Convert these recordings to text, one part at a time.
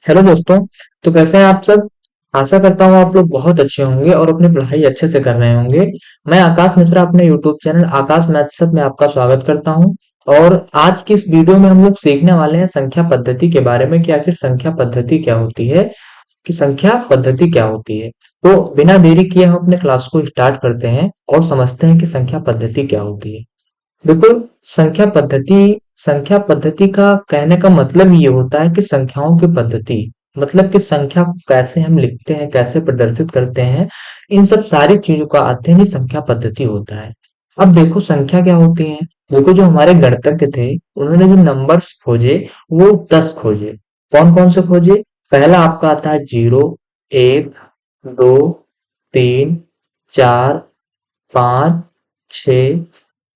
Hello दोस्तों। तो कैसे हैं आप सब। आशा करता हूँ आप लोग बहुत अच्छे होंगे और अपनी पढ़ाई अच्छे से कर रहे होंगे। मैं आकाश मिश्रा अपने यूट्यूब चैनल आकाश मैथ्स में आपका स्वागत करता हूँ। और आज की इस वीडियो में हम लोग सीखने वाले हैं संख्या पद्धति के बारे में कि आखिर संख्या पद्धति क्या होती है, कि संख्या पद्धति क्या होती है। तो बिना देरी किए हम अपने क्लास को स्टार्ट करते हैं और समझते हैं कि संख्या पद्धति क्या होती है। देखो, संख्या पद्धति का कहने का मतलब ये होता है कि संख्याओं की पद्धति, मतलब कि संख्या को कैसे हम लिखते हैं, कैसे प्रदर्शित करते हैं, इन सब सारी चीजों का अध्ययन ही संख्या पद्धति होता है। अब देखो संख्या क्या होती है। देखो, जो हमारे गणितज्ञ थे उन्होंने जो नंबर्स खोजे वो 10 खोजे। कौन कौन से खोजे? पहला आपका आता है 0, 1, 2, 3, 4, 5, 6,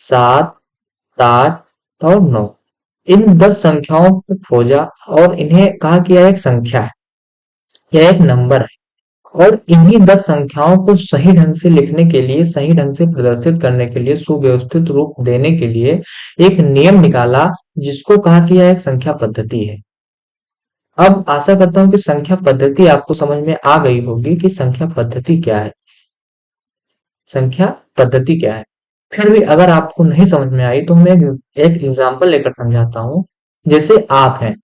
7, 8 और 9। इन 10 संख्याओं को खोजा और इन्हें कहा कि यह एक संख्या है, यह एक नंबर है। और इन्हीं 10 संख्याओं को सही ढंग से लिखने के लिए, सही ढंग से प्रदर्शित करने के लिए, सुव्यवस्थित रूप देने के लिए एक नियम निकाला जिसको कहा कि यह एक संख्या पद्धति है। अब आशा करता हूं कि संख्या पद्धति आपको समझ में आ गई होगी कि संख्या पद्धति क्या है, संख्या पद्धति क्या है। फिर भी अगर आपको नहीं समझ में आई तो मैं एक एग्जांपल लेकर समझाता हूँ। जैसे आप हैं,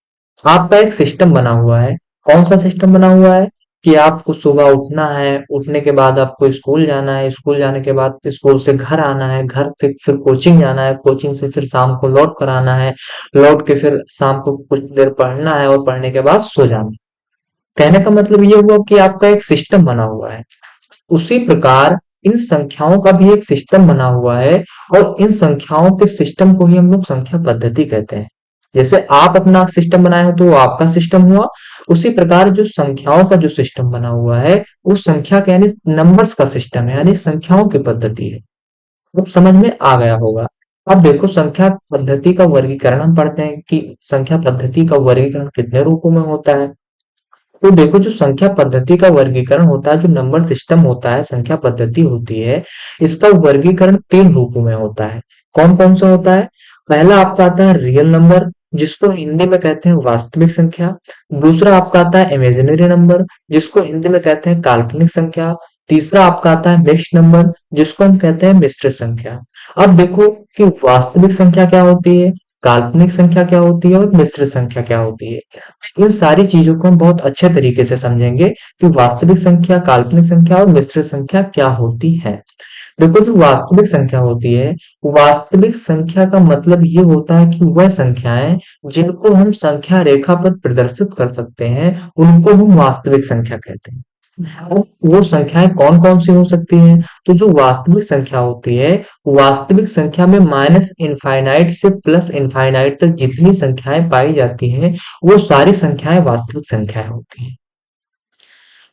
आपका एक सिस्टम बना हुआ है। कौन सा सिस्टम बना हुआ है? कि आपको सुबह उठना है, उठने के बाद आपको स्कूल जाना है, स्कूल जाने के बाद स्कूल से घर आना है, घर से फिर कोचिंग जाना है, कोचिंग से फिर शाम को लौट कर आना है, लौट के फिर शाम को कुछ देर पढ़ना है और पढ़ने के बाद सो जाना है। कहने का मतलब ये हुआ कि आपका एक सिस्टम बना हुआ है। उसी प्रकार इन संख्याओं का भी एक सिस्टम बना हुआ है और इन संख्याओं के सिस्टम को ही हम लोग संख्या पद्धति कहते हैं। जैसे आप अपना सिस्टम बनाए हो तो वो आपका सिस्टम हुआ, उसी प्रकार जो संख्याओं का जो सिस्टम बना हुआ है वो संख्या का यानी नंबर्स का सिस्टम है, यानी संख्याओं की पद्धति है। अब समझ में आ गया होगा। अब देखो संख्या पद्धति का वर्गीकरण हम पढ़ते हैं कि संख्या पद्धति का वर्गीकरण कितने रूपों में होता है। तो देखो, जो संख्या पद्धति का वर्गीकरण होता है, जो नंबर सिस्टम होता है, संख्या पद्धति होती है, इसका वर्गीकरण 3 रूपों में होता है। कौन कौन सा होता है? पहला आपका आता है रियल नंबर, जिसको हिंदी में कहते हैं वास्तविक संख्या। दूसरा आपका आता है इमेजिनरी नंबर, जिसको हिंदी में कहते हैं काल्पनिक संख्या। तीसरा आपका आता है मिक्स्ड नंबर, जिसको हम कहते हैं मिश्रित संख्या। अब देखो कि वास्तविक संख्या क्या होती है, काल्पनिक संख्या क्या होती है और मिश्रित संख्या क्या होती है। इन सारी चीजों को हम बहुत अच्छे तरीके से समझेंगे कि वास्तविक संख्या, काल्पनिक संख्या और मिश्रित संख्या क्या होती है। देखो, जो वास्तविक संख्या होती है, वास्तविक संख्या का मतलब ये होता है कि वह संख्याएं जिनको हम संख्या रेखा पर प्रदर्शित कर सकते हैं उनको हम वास्तविक संख्या कहते हैं। अब वो संख्याएं कौन कौन सी हो सकती हैं? तो जो वास्तविक संख्या होती है, वास्तविक संख्या में माइनस इनफाइनाइट से प्लस इनफाइनाइट तक जितनी संख्याएं पाई जाती हैं वो सारी संख्याएं वास्तविक संख्याएं होती हैं।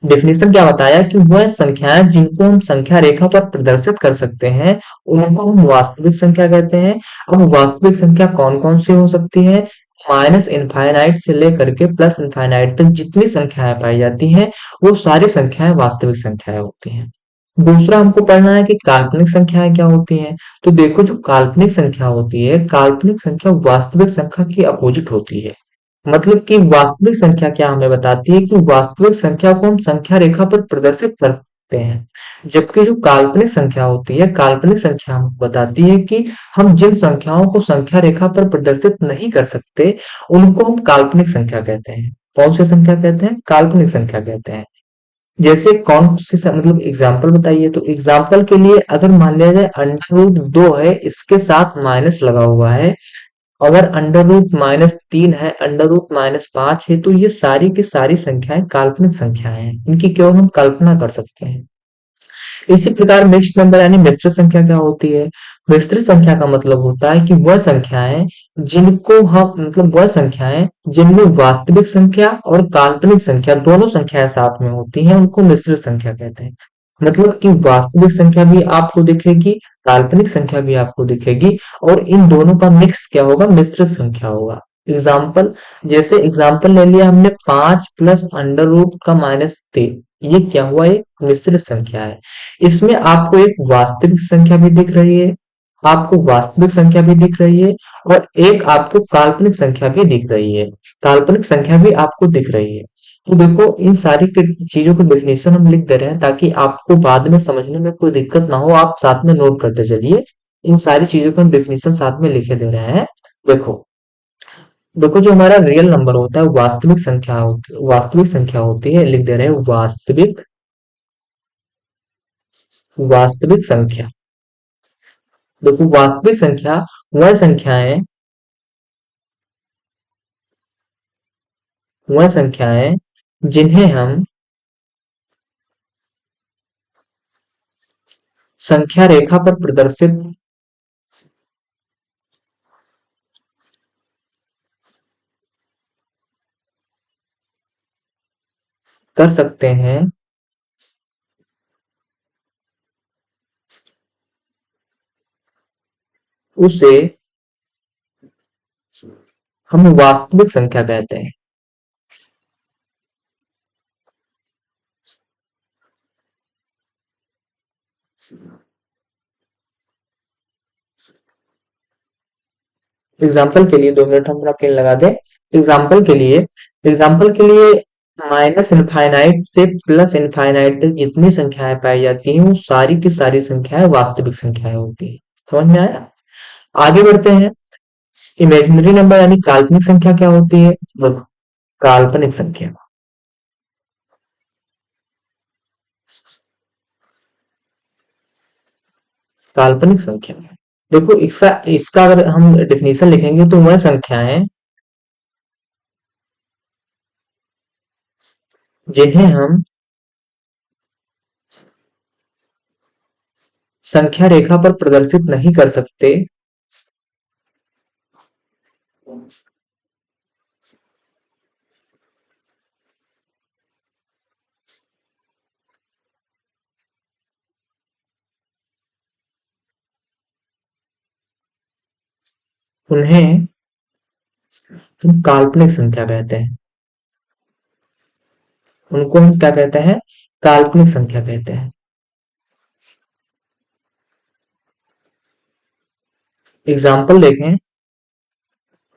डेफिनेशन क्या बताया कि वह संख्याएं जिनको हम संख्या रेखा पर प्रदर्शित कर सकते हैं उनको हम वास्तविक संख्या कहते हैं। अब वास्तविक संख्या कौन कौन सी हो सकती है? माइनस इनफाइनाइट से लेकर के प्लस इनफाइनाइट तक जितनी संख्याएं पाई जाती हैं वो सारी संख्याएं वास्तविक संख्याएं होती हैं। दूसरा हमको पढ़ना है कि काल्पनिक संख्याएं क्या होती हैं। तो देखो, जो काल्पनिक संख्या होती है, काल्पनिक संख्या वास्तविक संख्या की अपोजिट होती है। मतलब कि वास्तविक संख्या क्या हमें बताती है कि वास्तविक संख्या को हम संख्या रेखा पर प्रदर्शित करते हैं, जबकि जो काल्पनिक संख्या होती है, काल्पनिक संख्या हमको बताती है कि हम जिन संख्याओं को संख्या रेखा पर प्रदर्शित नहीं कर सकते उनको हम काल्पनिक संख्या कहते हैं। कौन सी संख्या कहते हैं? काल्पनिक संख्या कहते हैं। जैसे कौन सी मतलब एग्जाम्पल बताइए। तो एग्जाम्पल के लिए अगर मान लिया जाए अंडर रूट 2 है, इसके साथ माइनस लगा हुआ है। अगर अंडर रूट -3 है, अंडर रूट -5 है, तो ये सारी की सारी संख्याएं काल्पनिक संख्याएं हैं, इनकी केवल हम कल्पना कर सकते हैं। इसी प्रकार मिक्स्ड नंबर यानी मिश्रित संख्या क्या होती है? मिश्रित संख्या का मतलब होता है कि वह संख्याएं जिनको हम मतलब वह संख्याएं जिनमें वास्तविक संख्या और काल्पनिक संख्या दोनों संख्याएं साथ में होती हैं उनको मिश्रित संख्या कहते हैं। मतलब कि वास्तविक संख्या भी आपको दिखेगी, काल्पनिक संख्या भी आपको दिखेगी और इन दोनों का मिक्स क्या होगा? मिश्रित संख्या होगा। एग्जाम्पल, जैसे एग्जाम्पल ले लिया हमने 5 प्लस अंडर रूट का -3, ये क्या हुआ? एक मिश्रित संख्या है। इसमें आपको एक वास्तविक संख्या भी दिख रही है आपको वास्तविक संख्या भी दिख रही है और एक आपको काल्पनिक संख्या भी दिख रही है। काल्पनिक संख्या भी आपको दिख रही है। तो देखो इन सारी चीजों को डेफिनेशन हम लिख दे रहे हैं ताकि आपको बाद में समझने में कोई दिक्कत ना हो। आप साथ में नोट करते चलिए। इन सारी चीजों को हम डेफिनेशन साथ में लिखे दे रहे हैं। देखो, देखो जो हमारा रियल नंबर होता है वास्तविक संख्या होती है। लिख दे रहे हैं वास्तविक संख्या। देखो वास्तविक संख्या वह संख्याएं जिन्हें हम संख्या रेखा पर प्रदर्शित कर सकते हैं, उसे हम वास्तविक संख्या कहते हैं। एग्जाम्पल के लिए 2 मिनट हम अपना पेन लगा दें। एग्जाम्पल के लिए माइनस इनफाइनाइट से प्लस इनफाइनाइट तक जितनी संख्याएं पाई जाती हैं वो सारी की सारी संख्याएं वास्तविक संख्याएं होती हैं। समझ में आया? आगे बढ़ते हैं। इमेजिनरी नंबर यानी काल्पनिक संख्या क्या होती है? देखो, काल्पनिक संख्या काल्पनिक संख्या देखो इसका इसका अगर हम डेफिनेशन लिखेंगे तो वह संख्याएं जिन्हें हम संख्या रेखा पर प्रदर्शित नहीं कर सकते, उन्हें हम काल्पनिक संख्या कहते हैं। उनको हम क्या कहते हैं? काल्पनिक संख्या कहते हैं। एग्जाम्पल देखें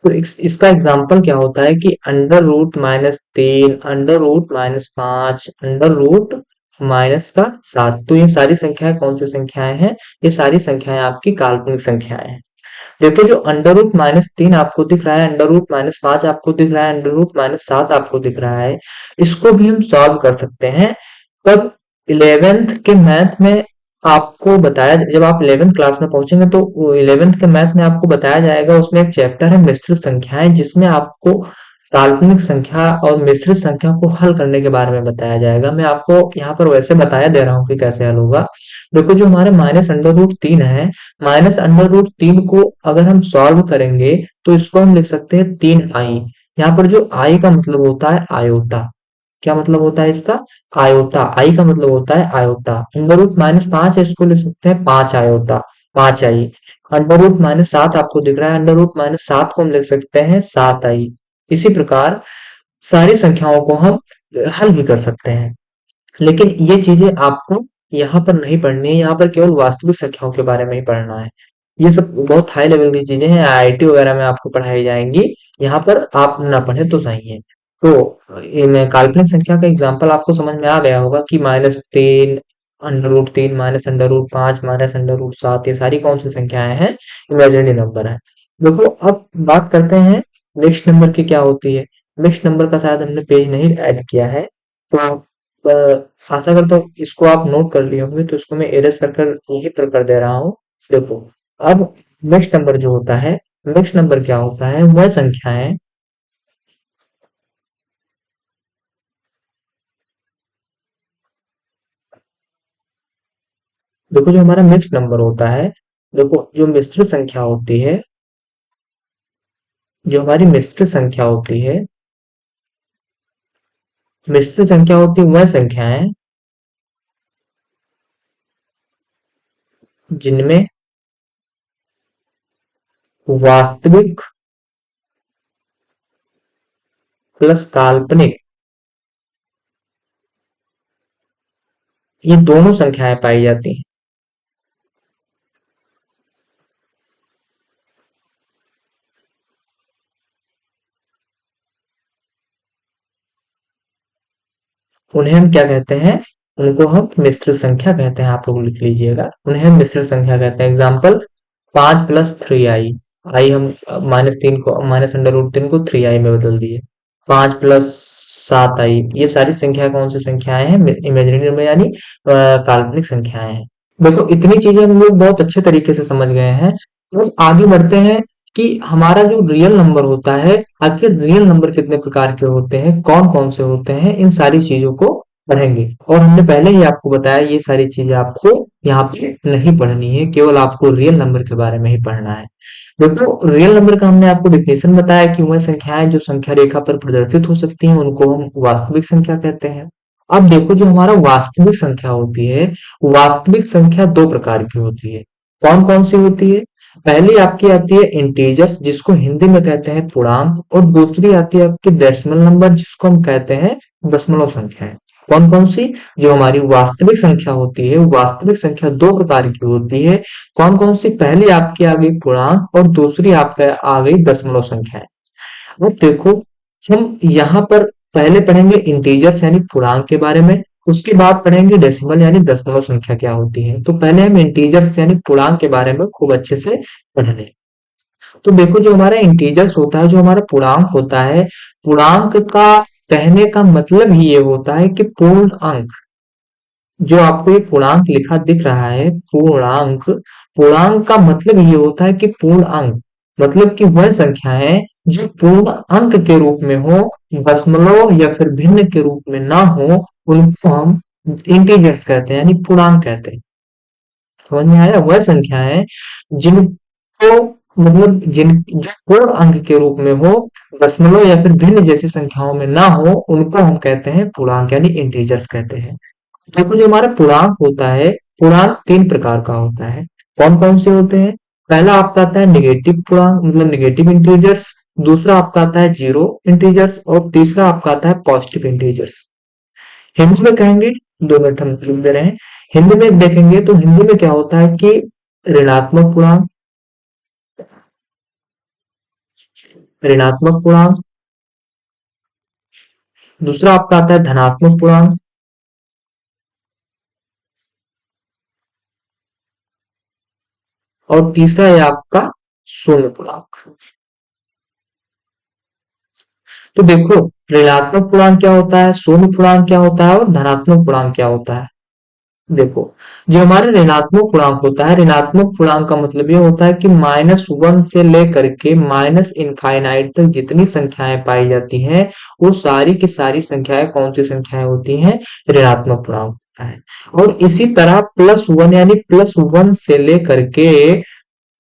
तो इसका एग्जाम्पल क्या होता है कि under root -3, under root -5, under root -का 7। तो ये सारी संख्याएं कौन सी संख्याएं हैं? ये सारी संख्याएं आपकी काल्पनिक संख्याएं हैं। देखो जो अंडर रूट -3 आपको दिख रहा है, अंडर रूट -5 आपको दिख रहा है, अंडर रूट -7 आपको दिख रहा है, इसको भी हम सॉल्व कर सकते हैं। तब 11th के मैथ में आपको बताया, जब आप 11th क्लास में पहुंचेंगे तो 11th के मैथ में आपको बताया जाएगा। उसमें एक चैप्टर है मिश्रित संख्याएं, जिसमें आपको काल्पनिक संख्या और मिश्रित संख्या को हल करने के बारे में बताया जाएगा। मैं आपको यहाँ पर वैसे बताया दे रहा हूँ कि कैसे हल होगा। देखो जो हमारे -√3 है, -√3 को अगर हम सॉल्व करेंगे तो इसको हम लिख सकते हैं 3i। यहाँ पर जो आई का मतलब होता है आयोटा। क्या मतलब होता है इसका? आयोटा। आई का मतलब होता है आयोटा। अंडर रूट -5 है, इसको लिख सकते हैं 5 आयोटा, 5i। अंडर रूट -7 आपको दिख रहा है, अंडर रूट -7 को हम लिख सकते हैं 7i। इसी प्रकार सारी संख्याओं को हम हल भी कर सकते हैं। लेकिन ये चीजें आपको यहाँ पर नहीं पढ़नी है। यहाँ पर केवल वास्तविक संख्याओं के बारे में ही पढ़ना है। ये सब बहुत हाई लेवल की चीजें हैं, आईआईटी वगैरह में आपको पढ़ाई जाएंगी। यहाँ पर आप ना पढ़े तो सही है। तो मैं काल्पनिक संख्या का एग्जांपल आपको समझ में आ गया होगा कि -3, अंडर रूट 3, -√5, -√7, ये सारी कौन सी संख्याएं हैं? इमेजिनरी नंबर है। देखो अब बात करते हैं नेक्स्ट नंबर की क्या होती है। नेक्स्ट नंबर का शायद हमने पेज नहीं ऐड किया है, तो आशा करता हूँ इसको आप नोट कर लिए होंगे। तो इसको मैं एरर कर यही पर कर दे रहा हूँ। देखो अब नेक्स्ट नंबर जो होता है, नेक्स्ट नंबर क्या होता है? वह संख्याएं, देखो जो हमारा नेक्स्ट नंबर होता है, देखो जो मिश्र संख्या होती है, जो हमारी मिश्र संख्या होती है वह संख्याएं जिनमें वास्तविक प्लस काल्पनिक, ये दोनों संख्याएं पाई जाती हैं। उन्हें हम क्या कहते हैं? उनको हम मिश्र संख्या कहते हैं। आप लोग लिख लीजिएगा, उन्हें हम मिश्र संख्या कहते हैं। Example, 5 + 3i। आई हम -3 को, -√3 को 3i में बदल दिए। 5 + 7i, ये सारी संख्या कौन सी संख्याएं हैं? इमेजिनरी नंबर यानी काल्पनिक संख्याएं हैं। देखो, इतनी चीजें हम लोग बहुत अच्छे तरीके से समझ गए हैं। तो आगे बढ़ते हैं कि हमारा जो रियल नंबर होता है, आखिर रियल नंबर कितने प्रकार के होते हैं, कौन कौन से होते हैं, इन सारी चीजों को पढ़ेंगे। और हमने पहले ही आपको बताया, ये सारी चीजें आपको यहाँ पे नहीं पढ़नी है, केवल आपको रियल नंबर के बारे में ही पढ़ना है। देखो, रियल नंबर का हमने आपको डिफिनेशन बताया कि वह संख्याएं जो संख्या रेखा पर प्रदर्शित हो सकती हैं, उनको हम वास्तविक संख्या कहते हैं। अब देखो, जो हमारा वास्तविक संख्या होती है, वास्तविक संख्या दो प्रकार की होती है। कौन कौन सी होती है? पहली आपकी आती है इंटीजर्स, जिसको हिंदी में कहते हैं पूर्णांक, और दूसरी आती है आपकी डेसिमल नंबर, जिसको हम कहते हैं दशमलव संख्याएं। कौन कौन सी? जो हमारी वास्तविक संख्या होती है, वास्तविक संख्या दो प्रकार की होती है। कौन कौन सी? पहली आपकी आ गई पूर्णांक, और दूसरी आपका आ गई दशमलव संख्याएं। अब देखो, हम यहाँ पर पहले पढ़ेंगे इंटीजर्स यानी पूर्णांक के बारे में, उसके बाद पढ़ेंगे डेसिमल यानी दशमलव संख्या क्या होती है। तो पहले हम इंटीजर्स यानी पूर्णांक के बारे में खूब अच्छे से पढ़ लें। तो देखो, जो हमारा इंटीजर्स होता है, जो हमारा पूर्णांक होता है, पूर्णांक का कहने का मतलब ही ये होता है कि पूर्ण अंक। जो आपको ये पूर्णांक लिखा दिख रहा है, पूर्णांक, पूर्णांक का मतलब ये होता है कि पूर्ण अंक, मतलब कि वह संख्याएं जो पूर्ण अंक के रूप में हो, दशमलव या फिर भिन्न के रूप में ना हो, उनको हम इंटीजर्स कहते हैं, यानी पूर्णांक कहते हैं। समझ में आया? वह संख्याएं जिनको, मतलब जिन जो पूर्ण अंक के रूप में हो, दशमलव या फिर भिन्न जैसी संख्याओं में ना हो, उनको हम कहते हैं पूर्णांक यानी इंटीजर्स कहते हैं। देखो, जो हमारा पूर्णांक होता है, पूर्णांक तीन प्रकार का होता है। कौन कौन से होते हैं? पहला आपका आता है निगेटिव पूर्णांक, मतलब निगेटिव इंटीजर्स। दूसरा आपका आता है जीरो इंटीजर्स, और तीसरा आपका आता है पॉजिटिव इंटीजर्स। हिंदी में कहेंगे, 2 मिनट हम लिख दे रहे हैं। हिंदी में देखेंगे तो हिंदी में क्या होता है कि ऋणात्मक पूर्णांक, ऋणात्मक पूर्णांक। दूसरा आपका आता है धनात्मक पूर्णांक, और तीसरा है आपका शून्य पूर्णांक। तो देखो, ऋणात्मक पूर्णांक क्या होता है, शून्य पूर्णांक क्या होता है, और धनात्मक पूर्णांक क्या होता है। देखो, जो हमारा ऋणात्मक पूर्णांक होता है, ऋणात्मक पूर्णांक का मतलब ये होता है कि -1 से लेकर के माइनस इनफाइनाइट तक जितनी संख्याएं पाई जाती हैं, वो सारी की सारी संख्याएं कौन सी संख्याएं होती हैं? ऋणात्मक पूर्णांक होता है। और इसी तरह +1 यानी +1 से लेकर के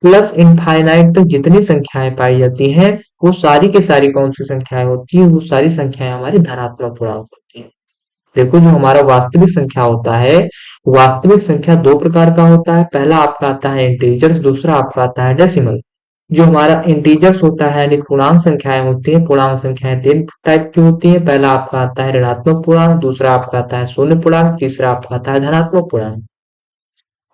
प्लस इनफाइनाइट तक जितनी संख्याएं पाई जाती हैं, वो सारी की सारी कौन सी संख्याएं होती है? वो सारी संख्याएं हमारी धनात्मक पूर्णांक होती हैं। देखो, जो हमारा वास्तविक संख्या होता है, वास्तविक संख्या दो प्रकार का होता है। पहला आपका आता है इंटीजर्स, दूसरा आपका आता है डेसिमल। जो हमारा इंटीजर्स होता है यानी पूर्णांक संख्याएं होती है, पूर्णांक संख्याएं तीन टाइप की होती है। पहला आपका आता है ऋणात्मक पूर्णांक, दूसरा आपका आता है शून्य पूर्णांक, तीसरा आपका आता है धनात्मक पूर्णांक।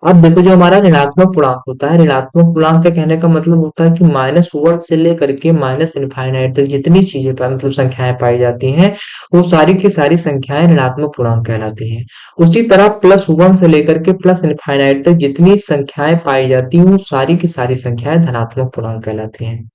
अब देखो, जो हमारा ऋणात्मक पूर्णांक होता है, ऋणात्मक पूर्णांक का कहने का मतलब होता है कि -1 से लेकर के माइनस इनफाइनाइट तक जितनी चीजें मतलब संख्याएं पाई जाती हैं, वो सारी की सारी संख्याएं ऋणात्मक पूर्णांक कहलाती हैं। उसी तरह +1 से लेकर के प्लस इनफाइनाइट तक जितनी संख्याएं पाई जाती हैं, वो सारी की सारी संख्याएं धनात्मक पूर्णांक कहलाती हैं।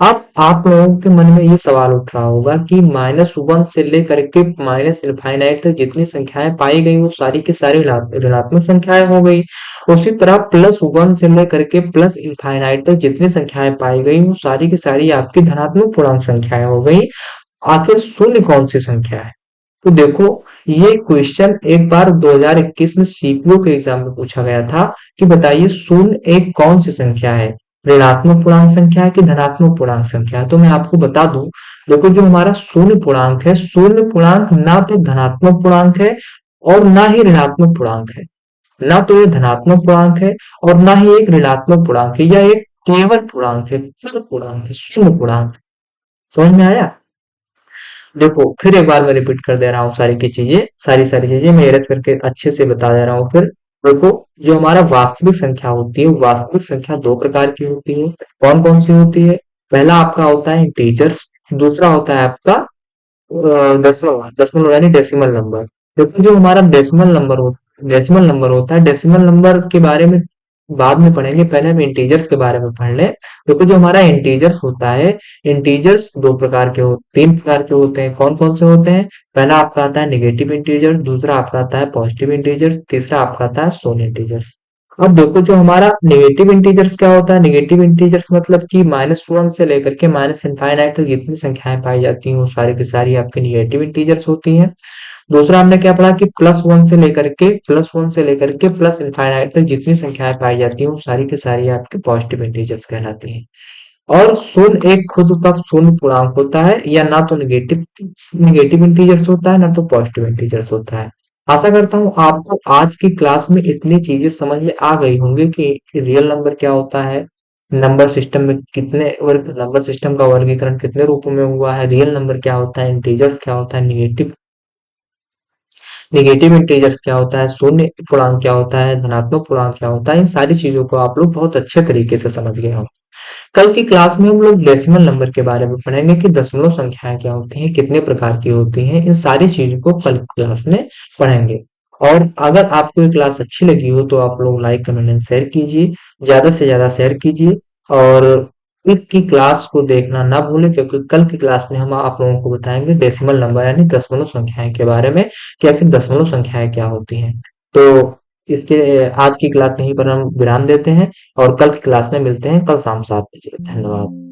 अब आप लोगों के मन में ये सवाल उठ रहा होगा कि -1 से लेकर के माइनस इनफाइनाइट तक जितनी संख्याएं पाई गई, वो सारी की सारी ऋणात्मक संख्याएं हो गई। उसी तरह +1 से लेकर के प्लस इनफाइनाइट तक जितनी संख्याएं पाई गई, वो सारी की सारी आपकी धनात्मक पूर्णांक संख्याएं हो गई। आखिर शून्य कौन सी संख्या है? तो देखो, ये क्वेश्चन एक बार 2021 में सीपीओ के एग्जाम में पूछा गया था कि बताइए शून्य एक कौन सी संख्या है, ऋणात्मक पूर्णांक संख्या है कि धनात्मक पूर्णांक संख्या है। तो मैं आपको बता दूं, देखो, जो हमारा शून्य पूर्णांक है, शून्य पूर्णांक ना तो धनात्मक पूर्णांक है और ना ही ऋणात्मक पूर्णांक है। ना तो ये धनात्मक पूर्णांक है और ना ही एक ऋणात्मक पूर्णांक है, यह एक केवल पूर्णांक है, केवल पूर्णांक है, शून्य पूर्णांक। समझ में आया? देखो, फिर एक बार मैं रिपीट कर दे रहा हूँ सारी की चीजें, सारी सारी चीजें मैं एरज करके अच्छे से बता दे रहा हूँ। फिर देखो, जो हमारा वास्तविक संख्या होती है, वास्तविक संख्या दो प्रकार की होती है। कौन कौन सी होती है? पहला आपका होता है इंटीजर्स, दूसरा होता है आपका दशमलव, दशमलव यानी डेसिमल नंबर। देखो जो हमारा डेसिमल नंबर होता है, डेसिमल नंबर के बारे में बाद में पढ़ेंगे, पहले हम इंटीजर्स के बारे में पढ़ लें। देखो जो हमारा इंटीजर्स होता है, इंटीजर्स तीन प्रकार के होते हैं। कौन कौन से होते हैं? पहला आपका आता है निगेटिव इंटीजर, दूसरा आपका आता है पॉजिटिव इंटीजर्स, तीसरा आपका आता है शून्य इंटीजर्स। अब देखो जो हमारा नेगेटिव इंटीजर्स क्या होता है? नेगेटिव इंटीजर्स मतलब कि -1 से लेकर के माइनस इनफाइनाइट तक जितनी संख्याएं पाई जाती हैं वो सारी की सारी आपकी नेगेटिव इंटीजर्स होती हैं। दूसरा हमने क्या पढ़ा कि प्लस वन से लेकर के प्लस इनफाइनाइट तक जितनी संख्याएं पाई जाती हैं वो सारी की सारी आपके पॉजिटिव इंटीजर्स कहलाती हैं। और शून्य एक खुद का शून्य पूर्णांक होता है, या ना तो नेगेटिव नेगेटिव इंटीजर्स होता है ना तो पॉजिटिव इंटीजर्स होता है। आशा करता हूँ आपको आज की क्लास में इतनी चीजें समझ में आ गई होंगी कि रियल नंबर क्या होता है, नंबर सिस्टम का वर्गीकरण कितने रूपों में हुआ है, रियल नंबर क्या होता है, इंटीजर्स क्या होता है, नेगेटिव इंटीजर्स क्या होता है, शून्य पूर्णांक क्या होता है, धनात्मक पूर्णांक क्या होता है। इन सारी चीजों को आप लोग बहुत अच्छे तरीके से समझ गए हो। कल की क्लास में हम लोग डेसिमल नंबर के बारे में पढ़ेंगे कि दशमलव संख्याएं क्या होती हैं, कितने प्रकार की होती हैं। इन सारी चीजों को कल की क्लास में पढ़ेंगे। और अगर आपको ये क्लास अच्छी लगी हो तो आप लोग लाइक कमेंट एंड शेयर कीजिए, ज्यादा से ज्यादा शेयर कीजिए। और कल की क्लास को देखना ना भूलें, क्योंकि कल की क्लास में हम आप लोगों को बताएंगे डेसिमल नंबर यानी दशमलव संख्याएं के बारे में, कि आखिर दशमलव संख्याएं क्या होती हैं। तो इसके आज की क्लास यहीं पर हम विराम देते हैं और कल की क्लास में मिलते हैं कल शाम 7 बजे। धन्यवाद।